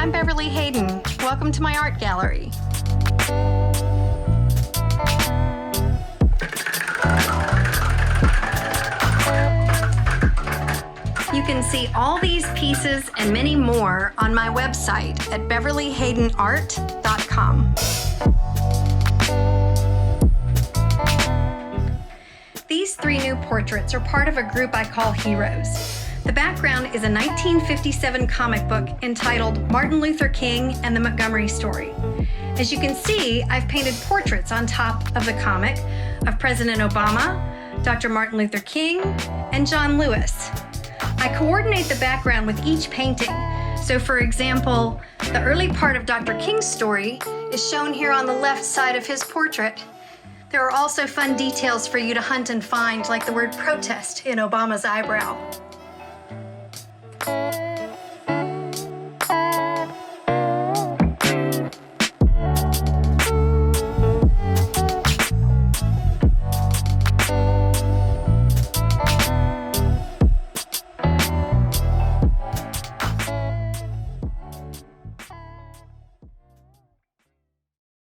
I'm Beverley Hayden. Welcome to my art gallery. You can see all these pieces and many more on my website at beverlyhaydenart.com. These 3 new portraits are part of a group I call Heroes. The background is a 1957 comic book entitled Martin Luther King and the Montgomery Story. As you can see, I've painted portraits on top of the comic of President Obama, Dr. Martin Luther King, and John Lewis. I coordinate the background with each painting. So for example, the early part of Dr. King's story is shown here on the left side of his portrait. There are also fun details for you to hunt and find, like the word protest in Obama's eyebrow.